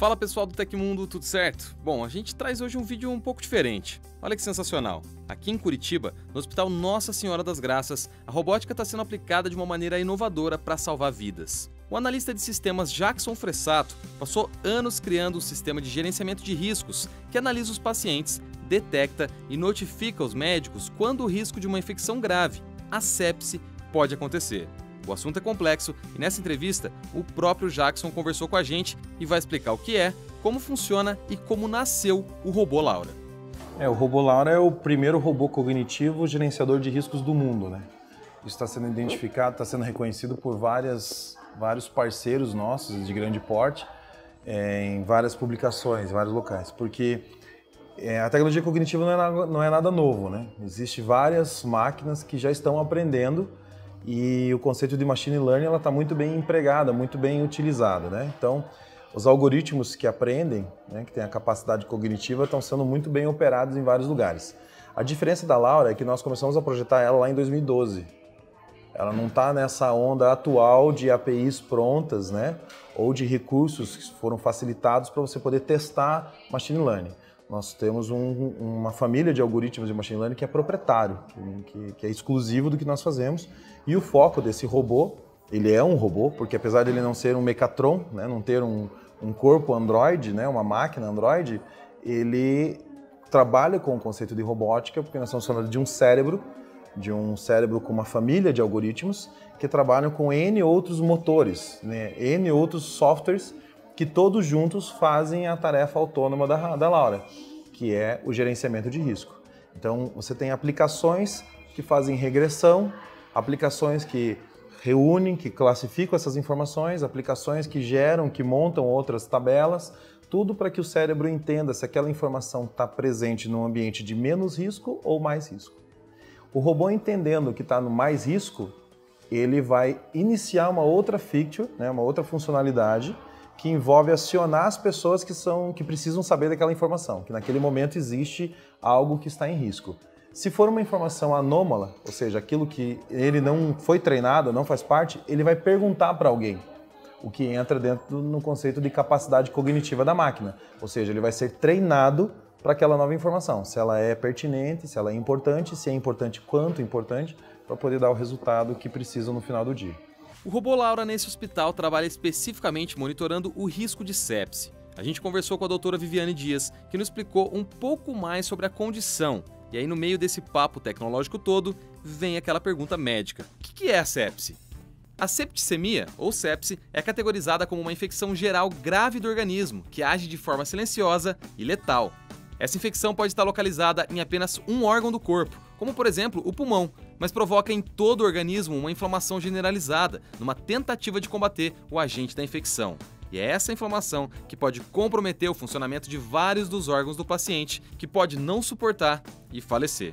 Fala pessoal do Tecmundo, tudo certo? Bom, a gente traz hoje um vídeo um pouco diferente. Olha que sensacional! Aqui em Curitiba, no Hospital Nossa Senhora das Graças, a robótica está sendo aplicada de uma maneira inovadora para salvar vidas. O analista de sistemas Jackson Fressato passou anos criando um sistema de gerenciamento de riscos que analisa os pacientes, detecta e notifica os médicos quando o risco de uma infecção grave, a sepse, pode acontecer. O assunto é complexo e nessa entrevista o próprio Jackson conversou com a gente e vai explicar o que é, como funciona e como nasceu o robô Laura. O robô Laura é o primeiro robô cognitivo gerenciador de riscos do mundo, né? Isso está sendo identificado, está sendo reconhecido por vários parceiros nossos de grande porte em várias publicações, em vários locais, porque a tecnologia cognitiva não é nada novo, né? Existem várias máquinas que já estão aprendendo e o conceito de machine learning está muito bem empregada, muito bem utilizada, né? Então, os algoritmos que aprendem, né, que têm a capacidade cognitiva, estão sendo muito bem operados em vários lugares. A diferença da Laura é que nós começamos a projetar ela lá em 2012. Ela não está nessa onda atual de APIs prontas, né, ou de recursos que foram facilitados para você poder testar machine learning. Nós temos uma família de algoritmos de machine learning que é proprietário, que é exclusivo do que nós fazemos. E o foco desse robô, ele é um robô, porque apesar de ele não ser um mecatron, né, não ter um corpo Android, né, uma máquina Android, ele trabalha com o conceito de robótica, porque nós estamos falando de um cérebro com uma família de algoritmos que trabalham com N outros motores, né, N outros softwares que todos juntos fazem a tarefa autônoma da Laura, que é o gerenciamento de risco. Então, você tem aplicações que fazem regressão, aplicações que reúnem, que classificam essas informações, aplicações que geram, que montam outras tabelas, tudo para que o cérebro entenda se aquela informação está presente num ambiente de menos risco ou mais risco. O robô, entendendo que está no mais risco, ele vai iniciar uma outra feature, né, uma outra funcionalidade, que envolve acionar as pessoas que precisam saber daquela informação, que naquele momento existe algo que está em risco. Se for uma informação anômala, ou seja, aquilo que ele não foi treinado, não faz parte, ele vai perguntar para alguém, o que entra dentro no conceito de capacidade cognitiva da máquina. Ou seja, ele vai ser treinado para aquela nova informação, se ela é pertinente, se ela é importante, se é importante, quanto importante, para poder dar o resultado que precisa no final do dia. O robô Laura nesse hospital trabalha especificamente monitorando o risco de sepse. A gente conversou com a doutora Viviane Dias, que nos explicou um pouco mais sobre a condição. E aí, no meio desse papo tecnológico todo, vem aquela pergunta médica. O que é a sepse? A septicemia, ou sepse, é categorizada como uma infecção geral grave do organismo, que age de forma silenciosa e letal. Essa infecção pode estar localizada em apenas um órgão do corpo, como por exemplo o pulmão, mas provoca em todo o organismo uma inflamação generalizada, numa tentativa de combater o agente da infecção. E é essa inflamação que pode comprometer o funcionamento de vários dos órgãos do paciente, que pode não suportar e falecer.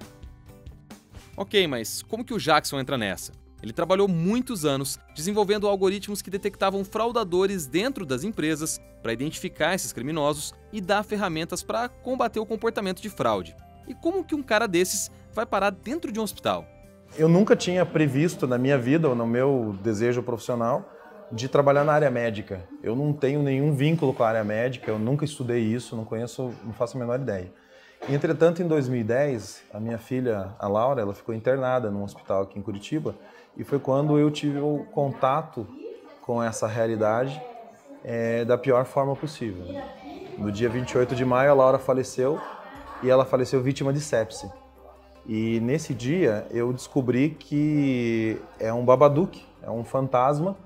Ok, mas como que o Jackson entra nessa? Ele trabalhou muitos anos desenvolvendo algoritmos que detectavam fraudadores dentro das empresas para identificar esses criminosos e dar ferramentas para combater o comportamento de fraude. E como que um cara desses vai parar dentro de um hospital? Eu nunca tinha previsto na minha vida ou no meu desejo profissional de trabalhar na área médica. Eu não tenho nenhum vínculo com a área médica, eu nunca estudei isso, não conheço, não faço a menor ideia. Entretanto, em 2010, a minha filha, a Laura, ela ficou internada num hospital aqui em Curitiba e foi quando eu tive o contato com essa realidade da pior forma possível. No dia 28 de maio, a Laura faleceu e ela faleceu vítima de sepse. E nesse dia eu descobri que é um babadook, é um fantasma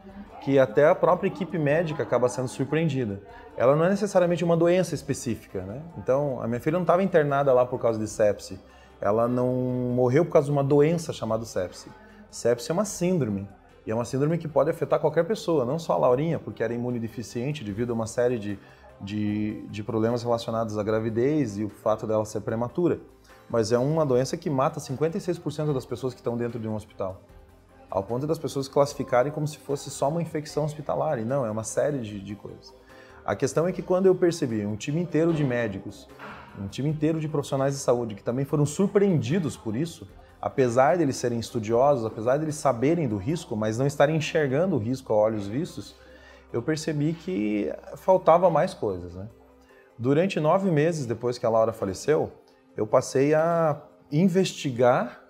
que até a própria equipe médica acaba sendo surpreendida. Ela não é necessariamente uma doença específica, né? Então, a minha filha não estava internada lá por causa de sepse. Ela não morreu por causa de uma doença chamada sepse. Sepse é uma síndrome, e é uma síndrome que pode afetar qualquer pessoa, não só a Laurinha, porque era imunodeficiente devido a uma série de problemas relacionados à gravidez e o fato dela ser prematura. Mas é uma doença que mata 56% das pessoas que estão dentro de um hospital. Ao ponto das pessoas classificarem como se fosse só uma infecção hospitalar, e não, é uma série de coisas. A questão é que quando eu percebi um time inteiro de médicos, um time inteiro de profissionais de saúde que também foram surpreendidos por isso, apesar de eles serem estudiosos, apesar de eles saberem do risco, mas não estarem enxergando o risco a olhos vistos, eu percebi que faltava mais coisas, né? Durante 9 meses depois que a Laura faleceu, eu passei a investigar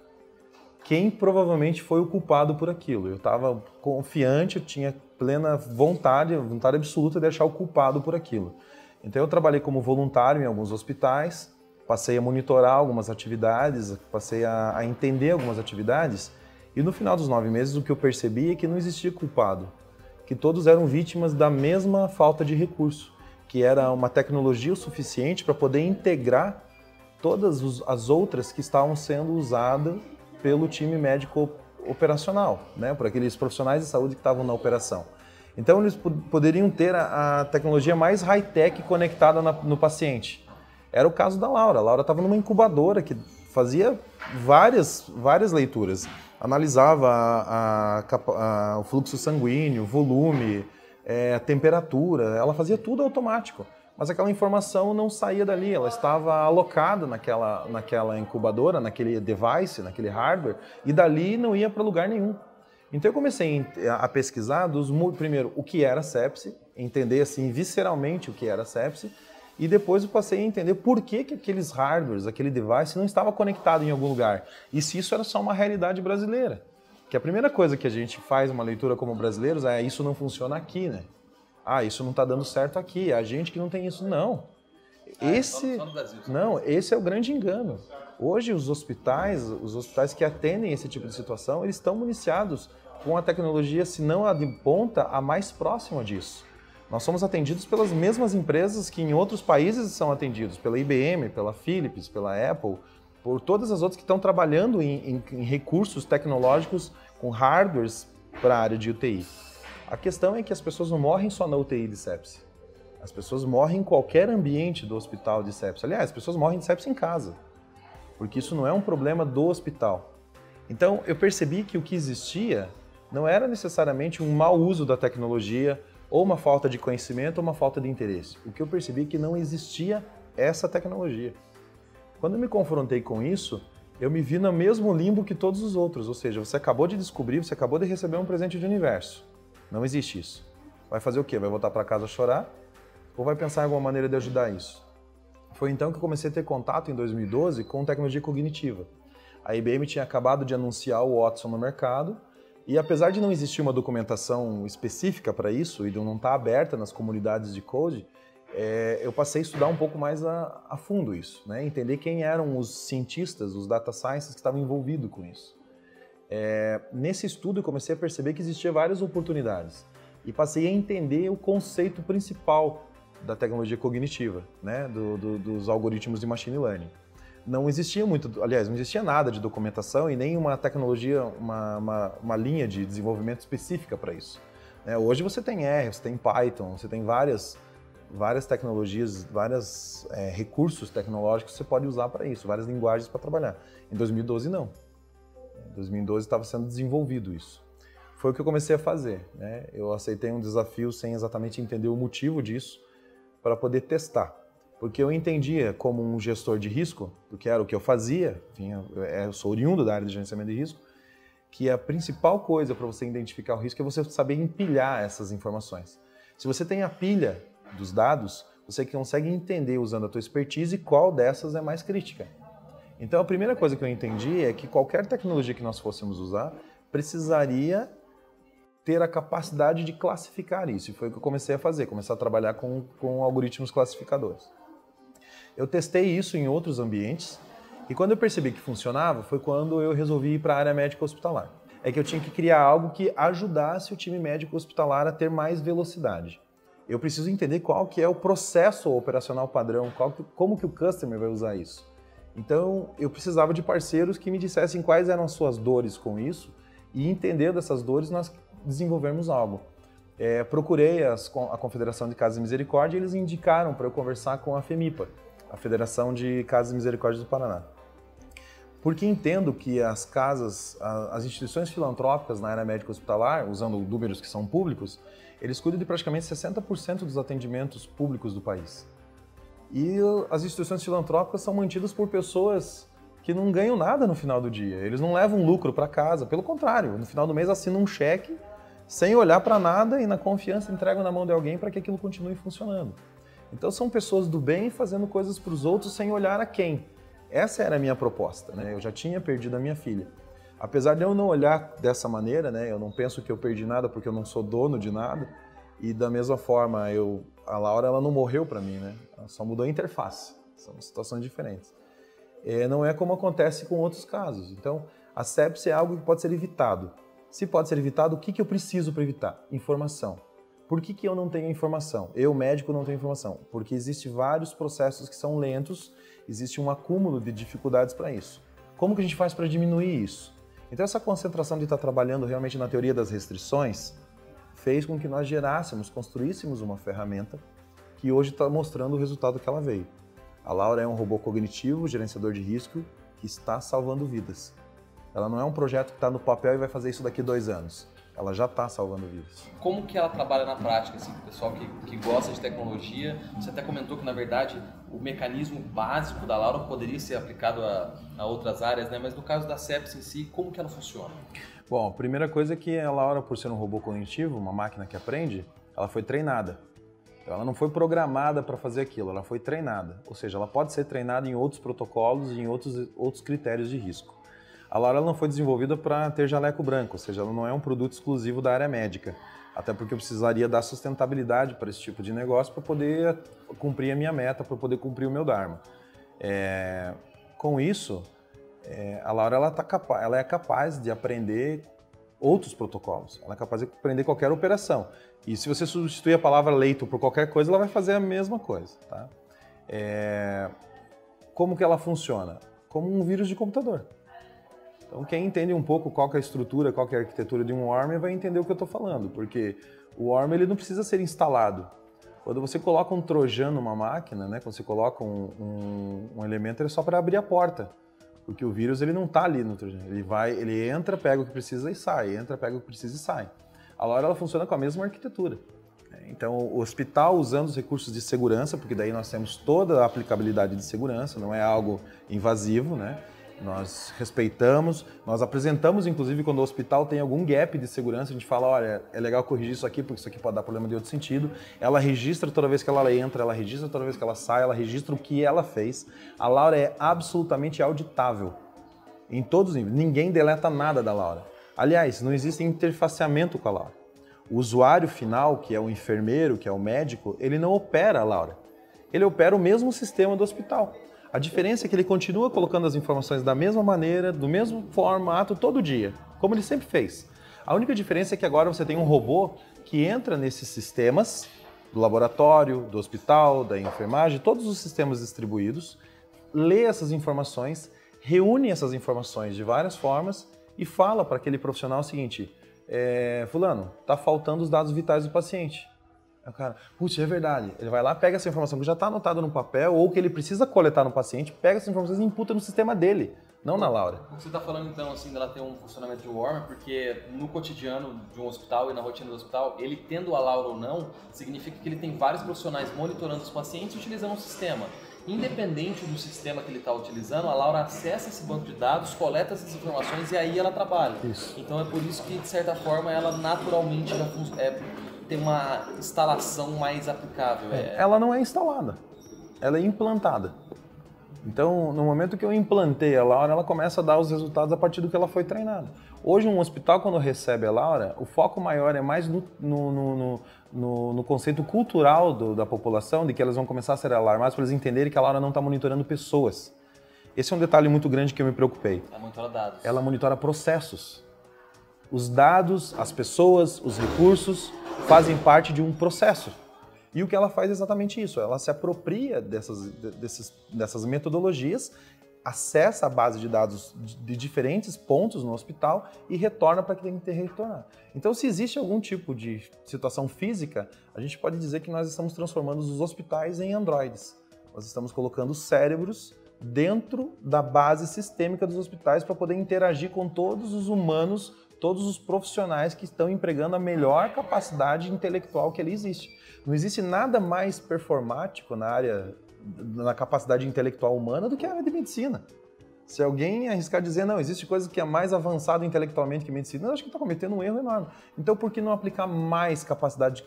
quem provavelmente foi o culpado por aquilo. Eu estava confiante, eu tinha plena vontade absoluta de achar o culpado por aquilo. Então eu trabalhei como voluntário em alguns hospitais, passei a monitorar algumas atividades, passei a entender algumas atividades, e no final dos 9 meses o que eu percebi é que não existia culpado, que todos eram vítimas da mesma falta de recurso, que era uma tecnologia o suficiente para poder integrar todas as outras que estavam sendo usadas pelo time médico operacional, né, por aqueles profissionais de saúde que estavam na operação. Então eles poderiam ter a tecnologia mais high-tech conectada no paciente. Era o caso da Laura. A Laura estava numa incubadora que fazia várias leituras. Analisava o fluxo sanguíneo, o volume, a temperatura. Ela fazia tudo automático. Mas aquela informação não saía dali. Ela estava alocada naquela incubadora, naquele device, naquele hardware, e dali não ia para lugar nenhum. Então eu comecei a pesquisar primeiro o que era sepse, entender assim visceralmente o que era sepse, e depois eu passei a entender por que aqueles hardwares, aquele device não estava conectado em algum lugar. E se isso era só uma realidade brasileira. Que a primeira coisa que a gente faz uma leitura como brasileiros é isso não funciona aqui, né? Ah, isso não está dando certo aqui, é a gente que não tem isso. Não. Só no Brasil. Não, esse é o grande engano. Hoje os hospitais que atendem esse tipo de situação, eles estão municiados com a tecnologia, se não a de ponta, a mais próxima disso. Nós somos atendidos pelas mesmas empresas que em outros países são atendidos, pela IBM, pela Philips, pela Apple, por todas as outras que estão trabalhando em recursos tecnológicos com hardwares para a área de UTI. A questão é que as pessoas não morrem só na UTI de sepse. As pessoas morrem em qualquer ambiente do hospital de sepse. Aliás, as pessoas morrem de sepse em casa, porque isso não é um problema do hospital. Então, eu percebi que o que existia não era necessariamente um mau uso da tecnologia, ou uma falta de conhecimento, ou uma falta de interesse. O que eu percebi é que não existia essa tecnologia. Quando eu me confrontei com isso, eu me vi no mesmo limbo que todos os outros, ou seja, você acabou de descobrir, você acabou de receber um presente de universo. Não existe isso. Vai fazer o quê? Vai voltar para casa chorar? Ou vai pensar em alguma maneira de ajudar isso? Foi então que eu comecei a ter contato, em 2012, com tecnologia cognitiva. A IBM tinha acabado de anunciar o Watson no mercado, e apesar de não existir uma documentação específica para isso, e de não estar aberta nas comunidades de code, eu passei a estudar um pouco mais a fundo isso, né? Entender quem eram os cientistas, os data scientists que estavam envolvidos com isso. Nesse estudo eu comecei a perceber que existiam várias oportunidades, e passei a entender o conceito principal da tecnologia cognitiva, né? Dos algoritmos de machine learning. Não existia não existia nada de documentação e nem uma tecnologia, uma linha de desenvolvimento específica para isso. Hoje você tem R, você tem Python, você tem várias tecnologias, vários recursos tecnológicos que você pode usar para isso, várias linguagens para trabalhar. Em 2012 não. Em 2012 estava sendo desenvolvido isso. Foi o que eu comecei a fazer, né? Eu aceitei um desafio sem exatamente entender o motivo disso para poder testar. Porque eu entendia como um gestor de risco, que era o que eu fazia, enfim, eu sou oriundo da área de gerenciamento de risco, que a principal coisa para você identificar o risco é você saber empilhar essas informações. Se você tem a pilha dos dados, você consegue entender, usando a tua expertise, qual dessas é mais crítica. Então, a primeira coisa que eu entendi é que qualquer tecnologia que nós fôssemos usar precisaria ter a capacidade de classificar isso. E foi o que eu comecei a fazer, começar a trabalhar com algoritmos classificadores. Eu testei isso em outros ambientes e quando eu percebi que funcionava foi quando eu resolvi ir para a área médica hospitalar. É que eu tinha que criar algo que ajudasse o time médico hospitalar a ter mais velocidade. Eu preciso entender qual que é o processo operacional padrão, como que o customer vai usar isso. Então, eu precisava de parceiros que me dissessem quais eram as suas dores com isso e, entendendo essas dores, nós desenvolvermos algo. Procurei a Confederação de Casas de Misericórdia e eles indicaram para eu conversar com a FEMIPA, a Federação de Casas de Misericórdia do Paraná. Porque entendo que as instituições filantrópicas na área médica hospitalar, usando números que são públicos, eles cuidam de praticamente 60% dos atendimentos públicos do país. E as instituições filantrópicas são mantidas por pessoas que não ganham nada no final do dia. Eles não levam lucro para casa, pelo contrário, no final do mês assinam um cheque sem olhar para nada e na confiança entregam na mão de alguém para que aquilo continue funcionando. Então são pessoas do bem fazendo coisas para os outros sem olhar a quem. Essa era a minha proposta, né? Eu já tinha perdido a minha filha. Apesar de eu não olhar dessa maneira, né? Eu não penso que eu perdi nada porque eu não sou dono de nada. E da mesma forma, a Laura ela não morreu para mim, né? Ela só mudou a interface. São situações diferentes. Não é como acontece com outros casos. Então, a sepse é algo que pode ser evitado. Se pode ser evitado, o que eu preciso para evitar? Informação. Por que eu não tenho informação? Eu, médico, não tenho informação. Porque existem vários processos que são lentos, existe um acúmulo de dificuldades para isso. Como que a gente faz para diminuir isso? Então, essa concentração de estar trabalhando realmente na teoria das restrições fez com que nós construíssemos uma ferramenta que hoje está mostrando o resultado que ela veio. A Laura é um robô cognitivo, gerenciador de risco, que está salvando vidas. Ela não é um projeto que está no papel e vai fazer isso daqui 2 anos. Ela já está salvando vidas. Como que ela trabalha na prática, assim, o pessoal que gosta de tecnologia? Você até comentou que, na verdade, o mecanismo básico da Laura poderia ser aplicado a outras áreas, né? Mas no caso da sepse em si, como que ela funciona? Bom, a primeira coisa é que a Laura, por ser um robô cognitivo, uma máquina que aprende, ela foi treinada. Ela não foi programada para fazer aquilo, ela foi treinada. Ou seja, ela pode ser treinada em outros protocolos e em outros critérios de risco. A Laura não foi desenvolvida para ter jaleco branco, ou seja, ela não é um produto exclusivo da área médica. Até porque eu precisaria dar sustentabilidade para esse tipo de negócio para poder cumprir a minha meta, para poder cumprir o meu Dharma. Com isso, a Laura ela é capaz de aprender outros protocolos. Ela é capaz de aprender qualquer operação. E se você substituir a palavra leito por qualquer coisa, ela vai fazer a mesma coisa. Tá? Como que ela funciona? Como um vírus de computador. Então, quem entende um pouco qual que é a estrutura, qual que é a arquitetura de um worm vai entender o que eu estou falando, porque o worm ele não precisa ser instalado. Quando você coloca um trojan numa máquina, né, quando você coloca um elemento, ele é só para abrir a porta, porque o vírus ele não está ali no trojan. Ele entra, pega o que precisa e sai, entra, pega o que precisa e sai. A Laura ela funciona com a mesma arquitetura. Então, o hospital usando os recursos de segurança, porque daí nós temos toda a aplicabilidade de segurança, não é algo invasivo, né? Nós respeitamos, nós apresentamos, inclusive, quando o hospital tem algum gap de segurança, a gente fala, olha, é legal corrigir isso aqui, porque isso aqui pode dar problema de outro sentido. Ela registra toda vez que ela entra, ela registra toda vez que ela sai, ela registra o que ela fez. A Laura é absolutamente auditável, em todos os níveis. Ninguém deleta nada da Laura. Aliás, não existe interfaceamento com a Laura. O usuário final, que é o enfermeiro, que é o médico, ele não opera a Laura. Ele opera o mesmo sistema do hospital. A diferença é que ele continua colocando as informações da mesma maneira, do mesmo formato, todo dia, como ele sempre fez. A única diferença é que agora você tem um robô que entra nesses sistemas, do laboratório, do hospital, da enfermagem, todos os sistemas distribuídos, lê essas informações, reúne essas informações de várias formas e fala para aquele profissional o seguinte, fulano, está faltando os dados vitais do paciente. Aí o cara, putz, é verdade. Ele vai lá, pega essa informação que já está anotada no papel ou que ele precisa coletar no paciente, pega essas informações e imputa no sistema dele, não na Laura. O que você está falando então, assim, dela ter um funcionamento de worm, porque no cotidiano de um hospital e na rotina do hospital, ele tendo a Laura ou não, significa que ele tem vários profissionais monitorando os pacientes e utilizando um sistema. Independente do sistema que ele está utilizando, a Laura acessa esse banco de dados, coleta essas informações e aí ela trabalha. Isso. Então é por isso que, de certa forma, ela naturalmente já tem uma instalação mais aplicável. Ela não é instalada, ela é implantada. Então, no momento que eu implantei a Laura, ela começa a dar os resultados a partir do que ela foi treinada. Hoje, um hospital, quando recebe a Laura, o foco maior é mais no conceito cultural da população, de que elas vão começar a ser alarmadas para eles entenderem que a Laura não está monitorando pessoas. Esse é um detalhe muito grande que eu me preocupei. Ela monitora dados. Ela monitora processos. Os dados, as pessoas, os recursos fazem parte de um processo. E o que ela faz é exatamente isso. Ela se apropria dessas metodologias, acessa a base de dados de diferentes pontos no hospital e retorna para quem tem que retornar. Então, se existe algum tipo de situação física, a gente pode dizer que nós estamos transformando os hospitais em androides. Nós estamos colocando cérebros dentro da base sistêmica dos hospitais para poder interagir com todos os humanos, todos os profissionais que estão empregando a melhor capacidade intelectual que ali existe. Não existe nada mais performático na capacidade intelectual humana do que a área de medicina. Se alguém arriscar dizer, não, existe coisa que é mais avançada intelectualmente que medicina, eu acho que está cometendo um erro enorme. Então, por que não aplicar mais capacidade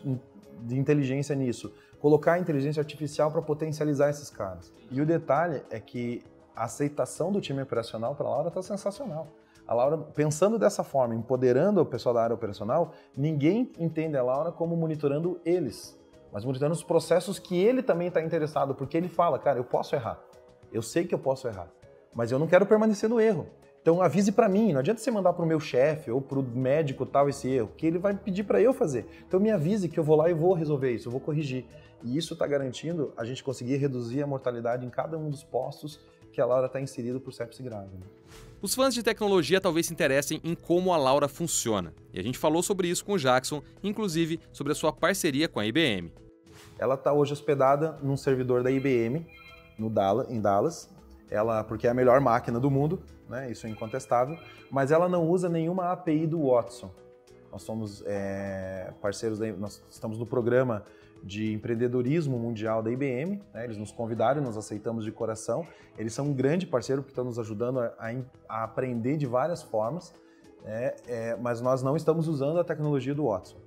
de inteligência nisso? Colocar a inteligência artificial para potencializar esses caras. E o detalhe é que a aceitação do time operacional para a Laura está sensacional. A Laura, pensando dessa forma, empoderando o pessoal da área operacional, ninguém entende a Laura como monitorando eles, mas monitorando os processos que ele também está interessado, porque ele fala, cara, eu posso errar, eu sei que eu posso errar, mas eu não quero permanecer no erro. Então avise para mim, não adianta você mandar para o meu chefe ou para o médico tal esse erro, que ele vai pedir para eu fazer. Então me avise que eu vou lá e vou resolver isso, eu vou corrigir. E isso está garantindo a gente conseguir reduzir a mortalidade em cada um dos postos que a Laura está inserida por sepse grave. Os fãs de tecnologia talvez se interessem em como a Laura funciona. E a gente falou sobre isso com o Jackson, inclusive sobre a sua parceria com a IBM. Ela está hoje hospedada num servidor da IBM, em Dallas, porque é a melhor máquina do mundo, né? Isso é incontestável, mas ela não usa nenhuma API do Watson. Nós somos parceiros, nós estamos no programa de empreendedorismo mundial da IBM, né? Eles nos convidaram, nós aceitamos de coração. Eles são um grande parceiro porque estão nos ajudando a aprender de várias formas, mas nós não estamos usando a tecnologia do Watson.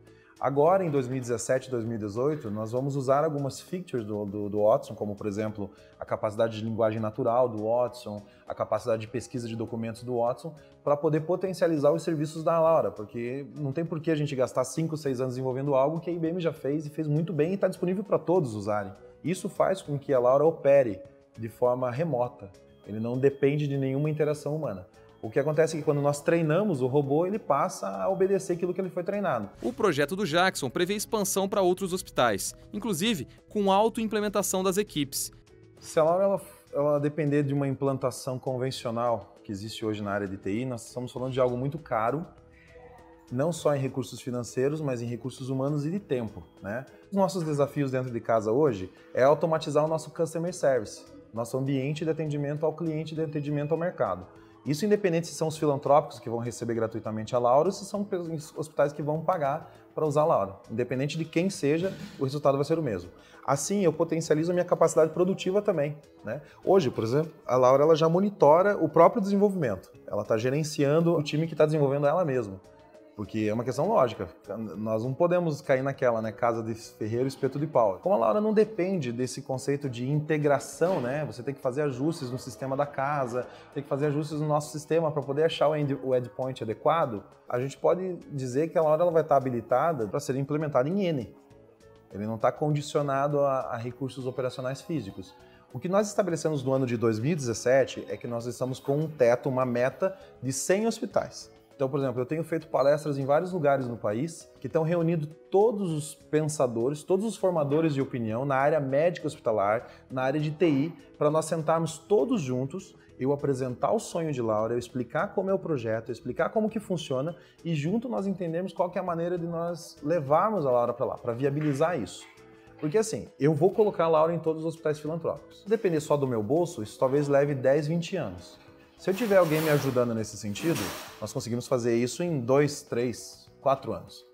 Agora, em 2017 e 2018, nós vamos usar algumas features do Watson, como, por exemplo, a capacidade de linguagem natural do Watson, a capacidade de pesquisa de documentos do Watson, para poder potencializar os serviços da Laura, porque não tem por que a gente gastar 5, 6 anos desenvolvendo algo que a IBM já fez e fez muito bem e está disponível para todos usarem. Isso faz com que a Laura opere de forma remota. Ele não depende de nenhuma interação humana. O que acontece é que quando nós treinamos o robô, ele passa a obedecer aquilo que ele foi treinado. O projeto do Jackson prevê expansão para outros hospitais, inclusive com auto-implementação das equipes. Se a Laura ela depender de uma implantação convencional que existe hoje na área de TI, nós estamos falando de algo muito caro, não só em recursos financeiros, mas em recursos humanos e de tempo, né? Os nossos desafios dentro de casa hoje é automatizar o nosso customer service, nosso ambiente de atendimento ao cliente, de atendimento ao mercado. Isso independente se são os filantrópicos que vão receber gratuitamente a Laura ou se são hospitais que vão pagar para usar a Laura. Independente de quem seja, o resultado vai ser o mesmo. Assim, eu potencializo a minha capacidade produtiva também, né? Hoje, por exemplo, a Laura ela já monitora o próprio desenvolvimento. Ela está gerenciando o time que está desenvolvendo ela mesma. Porque é uma questão lógica, nós não podemos cair naquela, né, casa de ferreiro, espeto de pau. Como a Laura não depende desse conceito de integração, né, você tem que fazer ajustes no sistema da casa, tem que fazer ajustes no nosso sistema para poder achar o endpoint adequado, a gente pode dizer que a Laura ela vai estar habilitada para ser implementada em N. Ele não está condicionado a recursos operacionais físicos. O que nós estabelecemos no ano de 2017 é que nós estamos com um teto, uma meta de 100 hospitais. Então, por exemplo, eu tenho feito palestras em vários lugares no país que estão reunindo todos os pensadores, todos os formadores de opinião na área médica hospitalar, na área de TI, para nós sentarmos todos juntos, eu apresentar o sonho de Laura, eu explicar como é o projeto, eu explicar como que funciona e junto nós entendermos qual que é a maneira de nós levarmos a Laura para lá, para viabilizar isso. Porque assim, eu vou colocar a Laura em todos os hospitais filantrópicos. Se depender só do meu bolso, isso talvez leve 10, 20 anos. Se eu tiver alguém me ajudando nesse sentido, nós conseguimos fazer isso em 2, 3, 4 anos.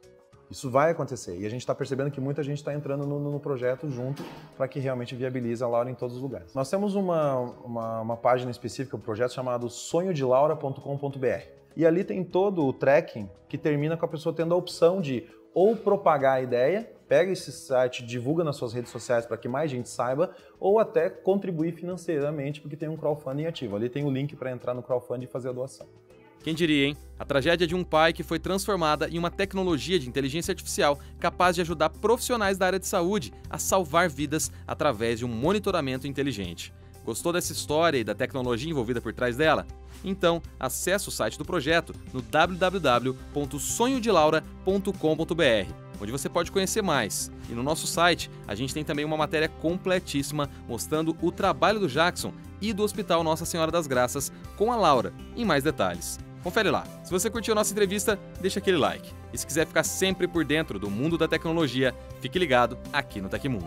Isso vai acontecer e a gente está percebendo que muita gente está entrando no projeto junto para que realmente viabilize a Laura em todos os lugares. Nós temos uma página específica, um projeto chamado sonhodelaura.com.br e ali tem todo o tracking que termina com a pessoa tendo a opção de ou propagar a ideia, pega esse site, divulga nas suas redes sociais para que mais gente saiba, ou até contribuir financeiramente, porque tem um crowdfunding ativo. Ali tem o link para entrar no crowdfunding e fazer a doação. Quem diria, hein? A tragédia de um pai que foi transformada em uma tecnologia de inteligência artificial capaz de ajudar profissionais da área de saúde a salvar vidas através de um monitoramento inteligente. Gostou dessa história e da tecnologia envolvida por trás dela? Então, acesse o site do projeto no www.sonhodelaura.com.br, onde você pode conhecer mais. E no nosso site, a gente tem também uma matéria completíssima mostrando o trabalho do Jackson e do Hospital Nossa Senhora das Graças com a Laura, em mais detalhes. Confere lá. Se você curtiu a nossa entrevista, deixa aquele like. E se quiser ficar sempre por dentro do mundo da tecnologia, fique ligado aqui no Tecmundo.